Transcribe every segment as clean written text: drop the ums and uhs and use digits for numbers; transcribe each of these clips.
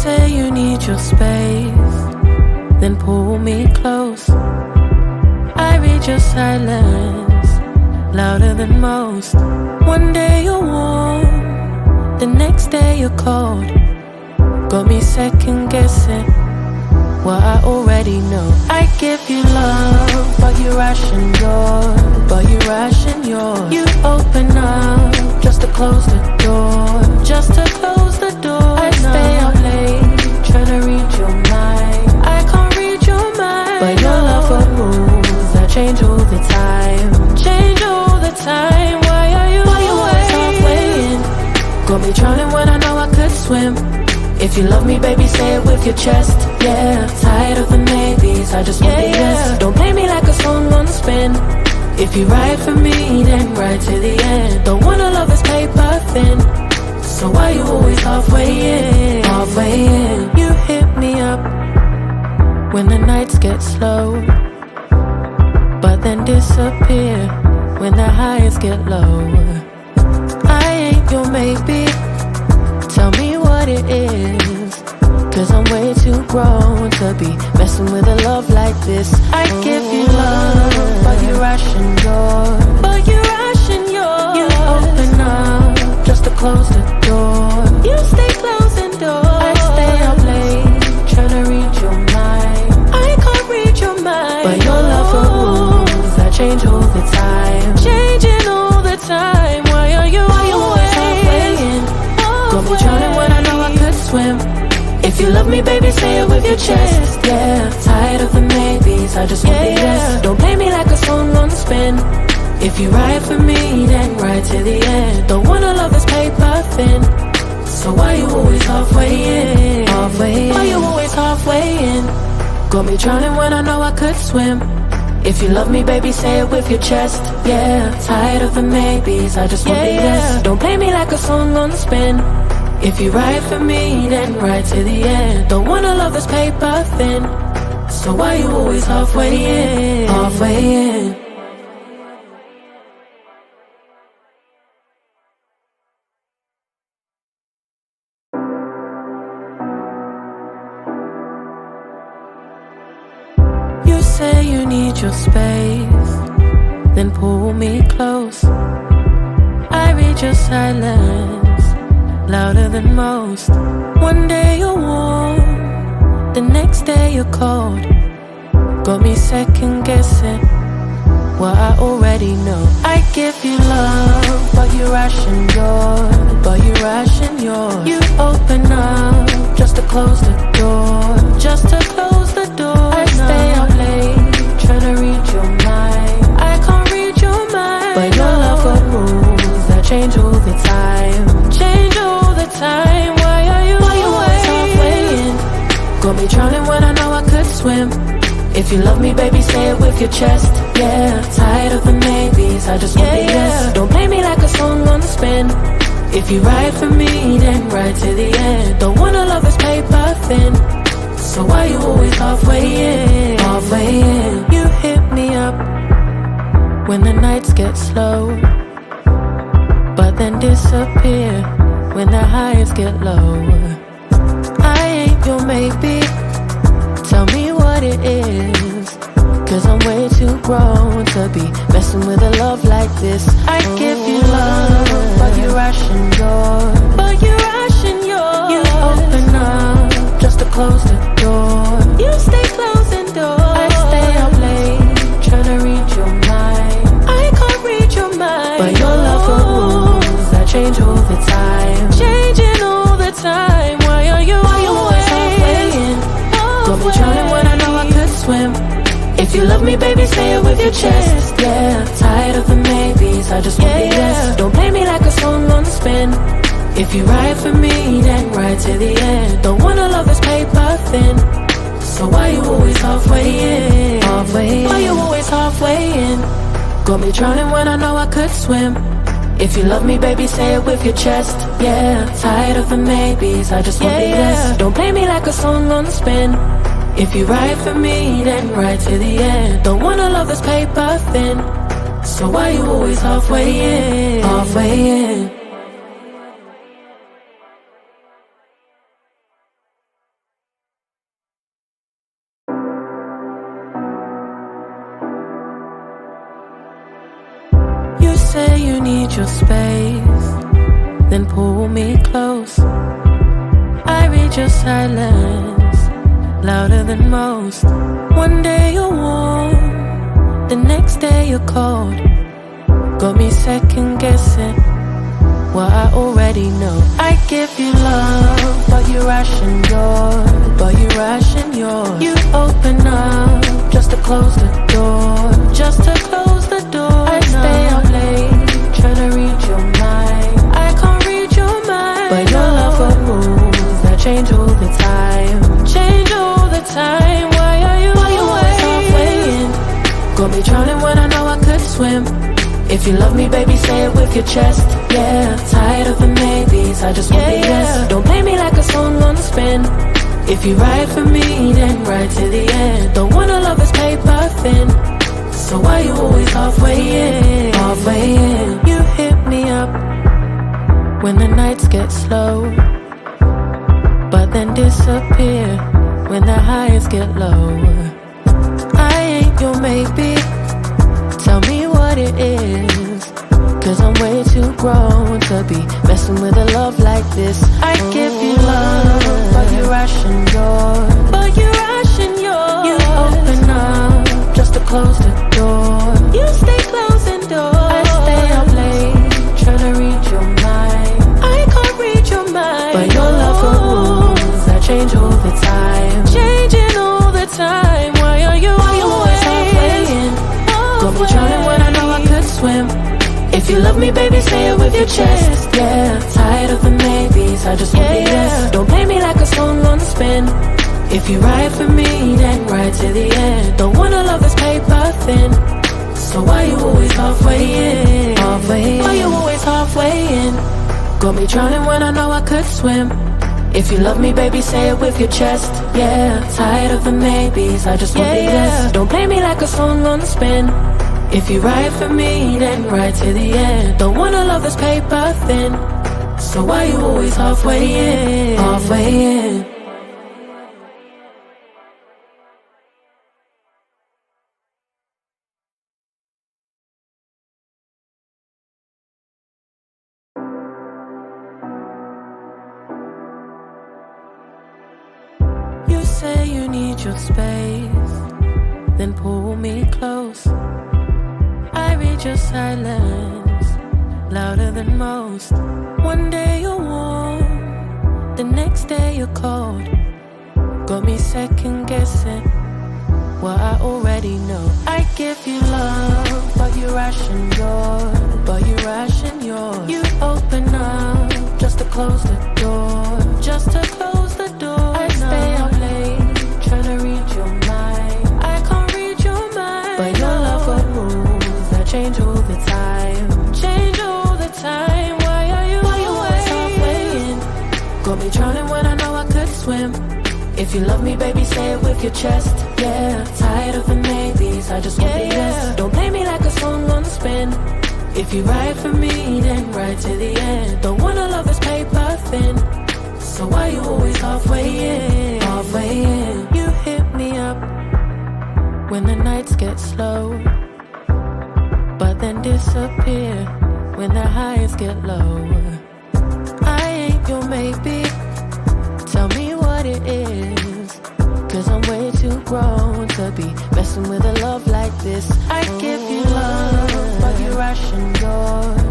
say you need your space, then pull me close. I read your silence, louder than most. One day you're warm, the next day you're cold. Got me second guessing what I already know. I give you love, but you ration yours. You open up just to close the door. I stay up late, trying to read your mind. I can't read your mind, but your love got rules that change all the time. Why are you always halfway in? Got me drowning when I know I could swim. If you love me, baby, say it with your chest. Yeah, tired of the maybes, I just want the yes. Don't play me like a song on spin. If you ride for me, then ride to the end. Don't wanna love this paper thin, so why you always halfway in? You hit me up when the nights get slow, but then disappear when the highs get low. I ain't your maybe, tell me what it is, 'cause I'm way too grown to be messing with a love like this. I give you love, but you ration yours. You open up just to close the door. You stay closing doors. I stay up late, trying to read your mind. I can't read your mind, but your love for rules that change all the time. Why are you always halfway in? Got me drowning when I know I could swim. If you love me, baby, say it with your chest. Yeah, tired of the maybes, I just want the yes. Don't play me like a song on spin. If you ride for me, then ride to the end. Don't wanna love this paper thin, so why you always halfway in? Why you always halfway in? Got me drowning when I know I could swim. If you love me, baby, say it with your chest. Yeah, tired of the maybes, I just want the yes. Don't play me like a song on spin. If you ride for me, then ride to the end. Don't wanna love this paper thin, so why you always halfway in? You say you need your space, then pull me close. I read your silence, louder than most. One day you're warm, the next day you're cold. Got me second guessing what I already know. I give you love, but you ration yours. You open up just to close the door. I stay up late, trying to read your mind. I can't read your mind, but your love got rules that change all the time. Why are you always halfway in? Got me drowning when I know I could swim. If you love me, baby, say it with your chest. Yeah, tired of the maybes, I just want the yes. Don't play me like a song on spin. If you ride for me, then ride to the end. Don't wanna love this paper thin, so why you always halfway in? You hit me up when the nights get slow, but then disappear when the highs get low. I ain't your maybe, tell me what it is, 'cause I'm way too grown to be messing with a love like this. I give you love, but you ration yours. You open up just to close the door. You stay closing doors. I stay up late, trying to read your mind. I can't read your mind, but your love for rules that change all the time. Why are you always halfway in? Got me drowning when I know I could swim. If you love me, baby, say it with your chest. Yeah, tired of the maybes, I just want the yes. Don't play me like a song on spin. If you ride for me, then ride to the end. Don't wanna love this paper thin, so why you always halfway in? Why you always halfway in? Got me drowning when I know I could swim. If you love me, baby, say it with your chest. Yeah, tired of the maybes, I just want the yes. Don't play me like a song on spin. If you ride for me, then ride to the end. Don't wanna love this paper thin, so why you always halfway in? say you need your space, then pull me close. I read your silence, louder than most. One day you're warm, the next day you're cold. Got me second guessing what I already know. I give you love, but you ration yours. You open up just to close the door. I stay up late, trying to read your mind. I can't read your mind, but your love got rules that change all the time. Why are you always halfway in? Got me drowning when I know I could swim. If you love me, baby, say it with your chest. Yeah, tired of the maybes, I just want the yes. Don't play me like a song on spin. If you ride for me, then ride to the end. Don't wanna love this paper thin, so why you always halfway in? You hit me up when the nights get slow, but then disappear when the highs get low. I ain't your maybe, tell me what it is, 'cause I'm way too grown to be messing with a love like this. I give you love, but you ration yours. You open up just to close the door. You stay closing doors. I stay up late, trying to read your mind. I can't read your mind, but your love got rules that change all the time. Why are you always halfway in? Got me drowning when I know I could swim. If you love me, baby, say it with your chest. Yeah, tired of the maybes, I just want the yes. Don't play me like a song on spin. If you ride for me, then ride to the end. Don't wanna love this paper thin, so why you always halfway in? Why you always halfway in? Got me drowning when I know I could swim. If you love me, baby, say it with your chest. Yeah, tired of the maybes, I just want the yes. Don't play me like a song on spin. If you ride for me, then ride to the end. Don't wanna love this paper thin, so why you always halfway in? You say you need your space, then pull me close. I read your silence, louder than most. One day you're warm, the next day you're cold. Got me second guessing what I already know. I give you love, but you ration yours. You open up just to close the door. I stay up late, trying to read your mind. I can't read your mind, but your love got rules that change all the time. Why are you always halfway in? Got me drowning when I know I could swim. If you love me, baby, say it with your chest. Yeah, tired of the maybes, I just want the yes. Don't play me like a song on spin. If you ride for me, then ride to the end. Don't wanna love this paper thin, so why you always halfway in? You hit me up when the nights get slow, but then disappear when the highs get low. I ain't your maybe, tell me what it is, 'cause I'm way too grown to be messing with a love like this. I give you love, but you ration yours.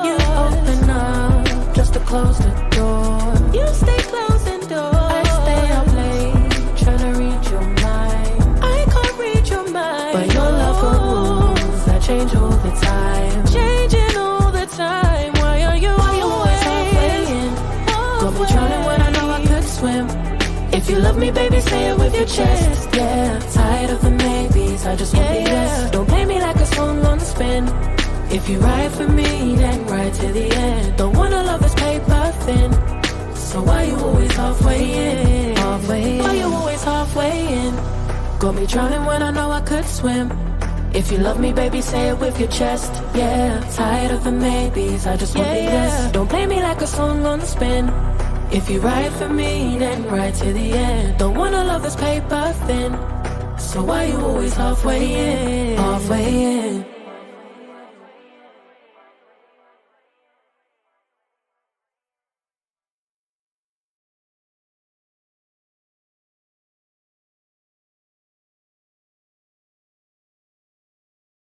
You open up just to close the door. You stay closing doors. I stay up late, trying to read your mind. I can't read your mind, but your love got rules that change all the time. Why are you always halfway in? Got me drowning when I know I could swim. If you love me, baby, say it with your chest. Yeah, tired of the maybes, I just want the yes. Don't play me like a song on spin. If you ride for me, then ride to the end. Don't wanna love this paper thin, so why you always halfway in? Why you always halfway in? Got me drowning when I know I could swim. If you love me, baby, say it with your chest. Yeah, tired of the maybes, I just want the yes. Don't play me like a song on spin. If you ride for me, then ride to the end. Don't wanna love this paper thin, so why you always halfway in?